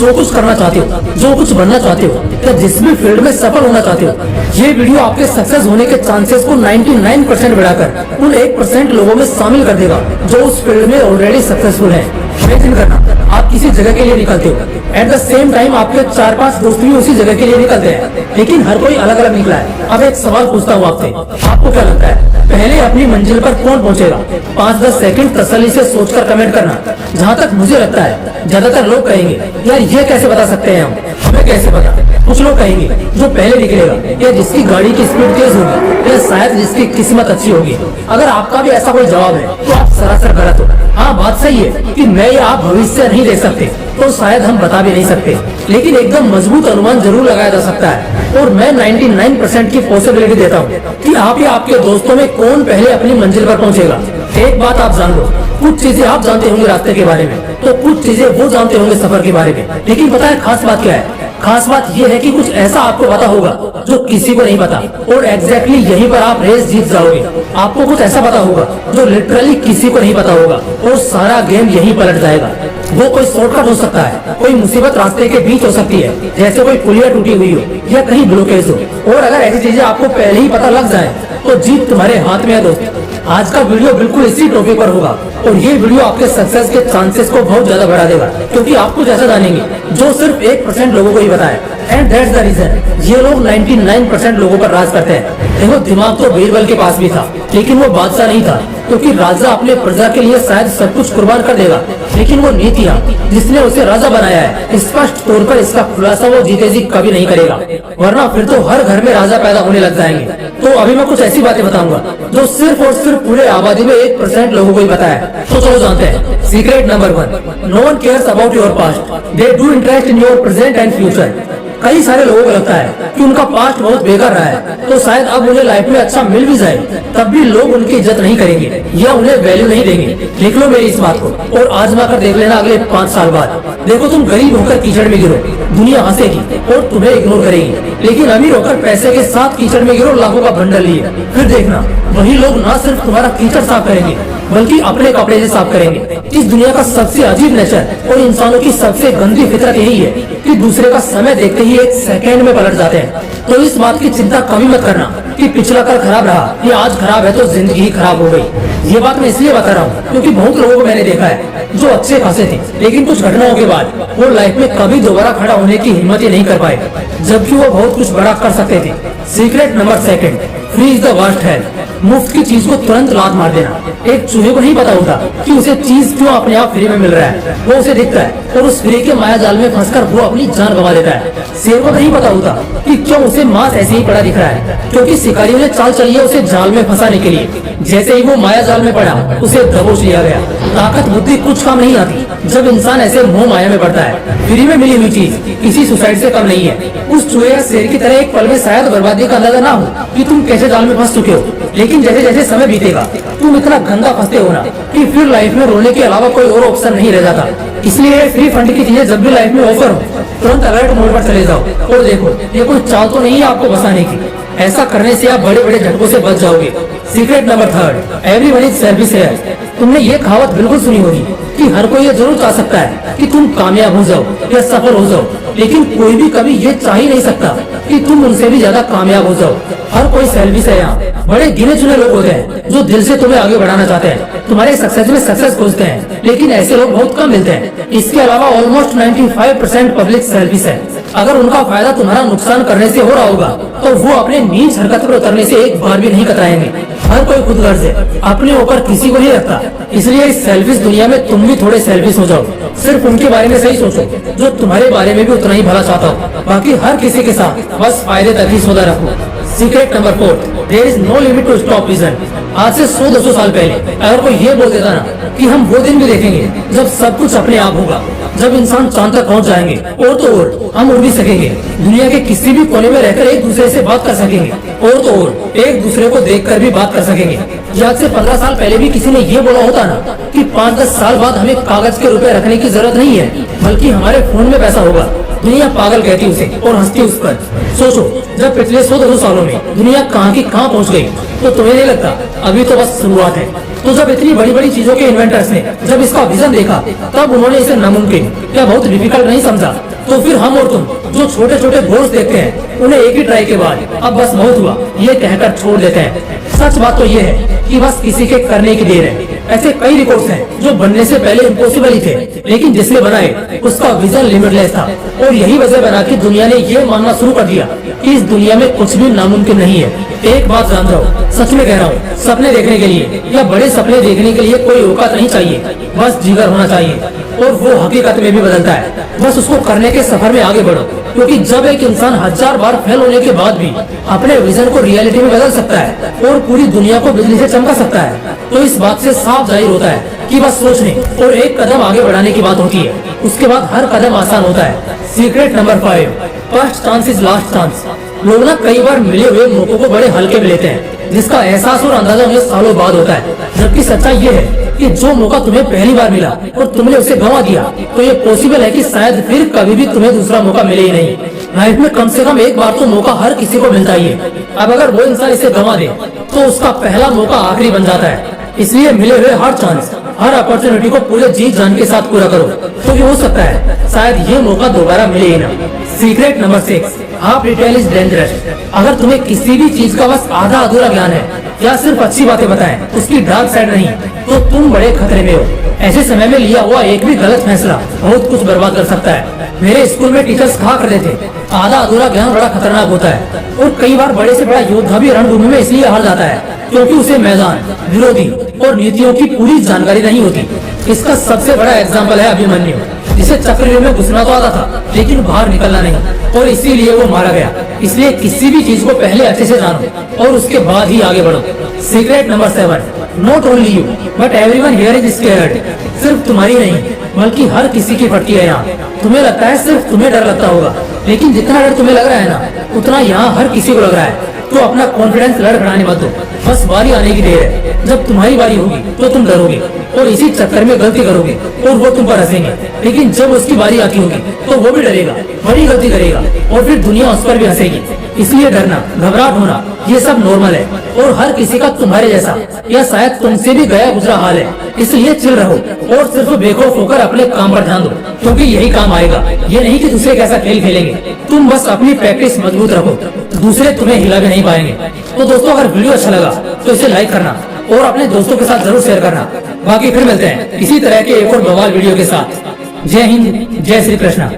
जो कुछ करना चाहते हो, जो कुछ बनना चाहते हो या जिस भी फील्ड में सफल होना चाहते हो, ये वीडियो आपके सक्सेस होने के चांसेस को 99% बढ़ाकर उन 1% लोगों में शामिल कर देगा जो उस फील्ड में ऑलरेडी सक्सेसफुल है। इमेजिन करना, आप किसी जगह के लिए निकलते हो, एट द सेम टाइम आपके 4-5 दोस्त भी उसी जगह के लिए निकलते हैं, लेकिन हर कोई अलग अलग निकला है। अब एक सवाल पूछता हूँ आपसे, आपको क्या लगता है पहले अपनी मंजिल पर कौन पहुंचेगा? 5-10 सेकंड तसल्ली से सोचकर कमेंट करना। जहाँ तक मुझे लगता है ज्यादातर लोग कहेंगे यार ये कैसे बता सकते हैं, हमें कैसे पता। कुछ लोग कहेंगे जो पहले निकलेगा या जिसकी गाड़ी की स्पीड तेज होगी या शायद जिसकी किस्मत अच्छी होगी। अगर आपका भी ऐसा कोई जवाब है तो आप सरासर गलत हो। हाँ, बात सही है कि मैं या आप भविष्य नहीं देख सकते, तो शायद हम बता भी नहीं सकते, लेकिन एकदम मजबूत अनुमान जरूर लगाया जा सकता है। और मैं 99% की पॉसिबिलिटी देता हूँ कि आप या आपके दोस्तों में कौन पहले अपनी मंजिल पर पहुँचेगा। एक बात आप जान लो, कुछ चीजें आप जानते होंगे रास्ते के बारे में, तो कुछ चीजें वो जानते होंगे सफर के बारे में। लेकिन पता है खास बात क्या है? खास बात यह है कि कुछ ऐसा आपको पता होगा जो किसी को नहीं पता, और एग्जैक्टली यहीं पर आप रेस जीत जाओगे। आपको कुछ ऐसा पता होगा जो लिटरली किसी को नहीं पता होगा, और सारा गेम यहीं पलट जाएगा। वो कोई शॉर्टकट हो सकता है, कोई मुसीबत रास्ते के बीच हो सकती है, जैसे कोई पुलिया टूटी हुई हो या कहीं ब्लॉकेज हो। और अगर ऐसी चीजें आपको पहले ही पता लग जाए तो जीत तुम्हारे हाथ में है दोस्त। आज का वीडियो बिल्कुल इसी टॉपिक पर होगा, और ये वीडियो आपके सक्सेस के चांसेस को बहुत ज्यादा बढ़ा देगा, क्योंकि आप कुछ ऐसा जानेंगे जो सिर्फ 1% लोगों को ही पता है। एंड दैट्स द रीजन ये लोग 99% लोगों पर राज करते हैं। देखो, दिमाग तो बीरबल के पास भी था, लेकिन वो बादशाह नहीं था, क्योंकि राजा अपने प्रजा के लिए शायद सब कुछ कुर्बान कर देगा, लेकिन वो नीतियाँ जिसने उसे राजा बनाया है, स्पष्ट तौर पर इसका खुलासा वो जीते जी कभी नहीं करेगा, वरना फिर तो हर घर में राजा पैदा होने लग जाएंगे। तो अभी मैं कुछ ऐसी बातें बताऊंगा जो सिर्फ और सिर्फ पूरे आबादी में 1% लोगों को ही पता है। तो चलो जानते हैं। Secret number 1, no one cares about your past, they do interest in your present and future. कई सारे लोगों को लगता है कि उनका पास्ट बहुत बेकार रहा है, तो शायद अब उन्हें लाइफ में अच्छा मिल भी जाए, तब भी लोग उनकी इज्जत नहीं करेंगे या उन्हें वैल्यू नहीं देंगे। लिख लो मेरी इस बात को और आजमा कर देख लेना अगले 5 साल बाद। देखो, तुम गरीब होकर कीचड़ में गिरो, दुनिया हंसेगी और तुम्हें इग्नोर करेगी, लेकिन अमीर होकर पैसे के साथ कीचड़ में गिरो लाखों का बंडल लिए, फिर देखना वही लोग ना सिर्फ तुम्हारा कीचड़ साफ करेंगे बल्कि अपने कपड़े से साफ करेंगे। इस दुनिया का सबसे अजीब नेचर और इंसानों की सबसे गंदी फितरत यही है कि दूसरे का समय देखते ही 1 सेकंड में पलट जाते हैं। तो इस बात की चिंता कभी मत करना कि पिछला कल खराब रहा या आज खराब है तो जिंदगी ही खराब हो गई। ये बात मैं इसलिए बता रहा हूँ क्योंकि बहुत लोगों को मैंने देखा है जो अच्छे खासे थे, लेकिन कुछ घटनाओं के बाद वो लाइफ में कभी दोबारा खड़ा होने की हिम्मत ही नहीं कर पाए, जबकि वो बहुत कुछ बड़ा कर सकते थे। Secret number 2, free is the worst help. मुफ्त की चीज को तुरंत लात मार देना। एक चूहे को नहीं पता होता कि उसे चीज क्यों अपने आप फ्री में मिल रहा है, वो उसे दिखता है और उस फ्री के माया जाल में फंसकर वो अपनी जान गंवा देता है। शेर को नहीं पता होता कि क्यों उसे मांस ऐसे ही पड़ा दिख रहा है, क्योंकि शिकारियों ने चाल चली है उसे जाल में फंसाने के लिए। जैसे ही वो माया जाल में पड़ा उसे दबोच लिया गया। ताकत बुद्धि कुछ काम नहीं आती जब इंसान ऐसे मोह माया में पड़ता है। फ्री में मिली हुई चीज किसी सुसाइड से कम नहीं है। उस चूहे या शेर की तरह एक पल में शायद बर्बादी का अंदाजा ना हो कि तुम कैसे जाल में फंस चुके हो, लेकिन जैसे जैसे समय बीतेगा तुम इतना गंदा फंसते हो ना कि फिर लाइफ में रोने के अलावा कोई और ऑप्शन नहीं रह जाता। इसलिए फ्री फंड की चीजें जब भी लाइफ में ऑफर हो तुरंत अलर्ट मोड पर चले जाओ और देखो ये कोई चाल तो नहीं है आपको बसाने की। ऐसा करने से आप बड़े बड़े झटकों से बच जाओगे। Secret number 3, everyone is selfish है। तुमने ये कहावत बिल्कुल सुनी होगी कि हर कोई ये जरूर चाह सकता है कि तुम कामयाब हो जाओ या सफल हो जाओ, लेकिन कोई भी कभी ये चाह ही नहीं सकता कि तुम उनसे भी ज्यादा कामयाब हो जाओ। हर कोई सेल्फिश है। यहाँ बड़े गिने चुने लोग होते हैं जो दिल से तुम्हें आगे बढ़ाना चाहते हैं, तुम्हारे सक्सेस में सक्सेस खोजते हैं, लेकिन ऐसे लोग बहुत कम मिलते हैं। इसके अलावा ऑलमोस्ट 95% पब्लिक सेल्फिश है। अगर उनका फायदा तुम्हारा नुकसान करने से हो रहा होगा तो वो अपने नीच हरकत पर उतरने से एक बार भी नहीं कतराएंगे। हर कोई खुदगर्ज है, अपने ऊपर किसी को नहीं रखता। इसलिए इस सेल्फिश दुनिया में तुम भी थोड़े सेल्फिश हो जाओ। सिर्फ उनके बारे में सही सोचो जो तुम्हारे बारे में भी उतना ही भला चाहता हो। बाकी हर किसी के साथ बस फायदे तक ही सौदा रखो। Secret number 4, there is no limit to stop vision. आज से 100-200 साल पहले अगर कोई ये बोल देता ना कि हम वो दिन भी देखेंगे जब सब कुछ अपने आप होगा, जब इंसान चांद तक पहुंच जाएंगे और तो और हम उड़ भी सकेंगे, दुनिया के किसी भी कोने में रहकर एक दूसरे से बात कर सकेंगे और तो और एक दूसरे को देखकर भी बात कर सकेंगे। आज से 15 साल पहले भी किसी ने ये बोला होता ना कि 5-10 साल बाद हमें कागज के रुपए रखने की जरूरत नहीं है, बल्कि हमारे फोन में पैसा होगा, दुनिया पागल कहती उसे और हंसती उस पर। सोचो, जब पिछले 100-200 सालों में दुनिया कहाँ की कहाँ पहुँच गई, तो तुम्हें नहीं लगता अभी तो बस शुरुआत है। तो जब इतनी बड़ी बड़ी चीजों के इन्वेंटर्स ने जब इसका विजन देखा, तब उन्होंने इसे नामुमकिन या बहुत डिफिकल्ट नहीं समझा। तो फिर हम और तुम जो छोटे छोटे गोल्स देखते हैं, उन्हें एक ही ट्राई के बाद अब बस बहुत हुआ ये कहकर छोड़ देते हैं। सच बात तो ये है कि बस किसी के करने की देर है। ऐसे कई रिकॉर्ड्स हैं जो बनने से पहले इम्पॉसिबल ही थे, लेकिन जिसने बनाए उसका विजन लिमिटलेस था। और यही वजह बना कि दुनिया ने ये मानना शुरू कर दिया कि इस दुनिया में कुछ भी नामुमकिन नहीं है। एक बात जान रहा सच में कह रहा हूँ, सपने देखने के लिए या बड़े सपने देखने के लिए कोई औकात नहीं चाहिए, बस जिगर होना चाहिए। और वो हकीकत में भी बदलता है। बस उसको करने के सफर में आगे बढ़ो, क्योंकि जब एक इंसान 1000 बार फेल होने के बाद भी अपने विजन को रियलिटी में बदल सकता है और पूरी दुनिया को बिजली से चमका सकता है, तो इस बात से साफ जाहिर होता है कि बस सोचने और एक कदम आगे बढ़ाने की बात होती है। उसके बाद हर कदम आसान होता है। Secret number 5, first chance is last chance. लोग ना कई बार मिले हुए मौकों को बड़े हल्के में लेते हैं, जिसका एहसास और अंदाजा उन्हें सालों बाद होता है। जबकि सच्चाई ये है कि जो मौका तुम्हें पहली बार मिला और तुमने उसे गंवा दिया, तो ये पॉसिबल है कि शायद फिर कभी भी तुम्हें दूसरा मौका मिले ही नहीं। लाइफ में कम से कम एक बार तो मौका हर किसी को मिलता ही है। अब अगर वो इंसान इसे गंवा दे तो उसका पहला मौका आखिरी बन जाता है। इसलिए मिले हुए हर चांस, हर अपॉर्चुनिटी को पूरे जी जान के साथ पूरा करो, तो ये हो सकता है शायद ये मौका दोबारा मिले ही ना। Secret number 6, half detail is dangerous. अगर तुम्हें किसी भी चीज का बस आधा अधूरा ज्ञान है या सिर्फ अच्छी बातें बताएं, उसकी डार्क साइड नहीं, तो तुम बड़े खतरे में हो। ऐसे समय में लिया हुआ एक भी गलत फैसला बहुत कुछ बर्बाद कर सकता है। मेरे स्कूल में टीचर्स कहा करते थे, आधा अधूरा ज्ञान बड़ा खतरनाक होता है। और कई बार बड़े से बड़ा योद्धा भी रणभूमि में इसलिए हार जाता है क्योंकि उसे मैदान, विरोधी और नीतियों की पूरी जानकारी नहीं होती। इसका सबसे बड़ा एग्जाम्पल है अभिमन्यु, जिसे चक्रव्यूह में घुसना तो आता था लेकिन बाहर निकलना नहीं, और इसीलिए वो मारा गया। इसलिए किसी भी चीज को पहले अच्छे से जानो और उसके बाद ही आगे बढ़ो। Secret number 7, not only you but everyone here is scared. सिर्फ तुम्हारी नहीं बल्कि हर किसी की फटती है यहाँ। तुम्हें लगता है सिर्फ तुम्हें डर लगता होगा, लेकिन जितना डर तुम्हें लग रहा है ना, उतना यहाँ हर किसी को लग रहा है। तो अपना कॉन्फिडेंस लड़खड़ाने मत दो, बस बारी आने की देर है। जब तुम्हारी बारी होगी तो तुम डरोगे और इसी चक्कर में गलती करोगे और वो तुम पर हंसेंगे। लेकिन जब उसकी बारी आती होगी तो वो भी डरेगा, बड़ी गलती करेगा और फिर दुनिया उस पर भी हंसेगी। इसलिए डरना, घबराहट होना, ये सब नॉर्मल है और हर किसी का तुम्हारे जैसा या शायद तुमसे भी गया गुजरा हाल है। इसलिए चिल रहो और सिर्फ बेखौफ होकर अपने काम पर ध्यान दो, क्योंकि यही काम आएगा। ये नहीं कि दूसरे कैसा खेल खेलेंगे, तुम बस अपनी प्रैक्टिस मजबूत रखो, दूसरे तुम्हें हिला भी नहीं पाएंगे। तो दोस्तों, अगर वीडियो अच्छा लगा तो इसे लाइक करना और अपने दोस्तों के साथ जरूर शेयर करना। बाकी फिर मिलते हैं इसी तरह के एक और बवाल वीडियो के साथ। जय हिंद, जय श्री कृष्णा।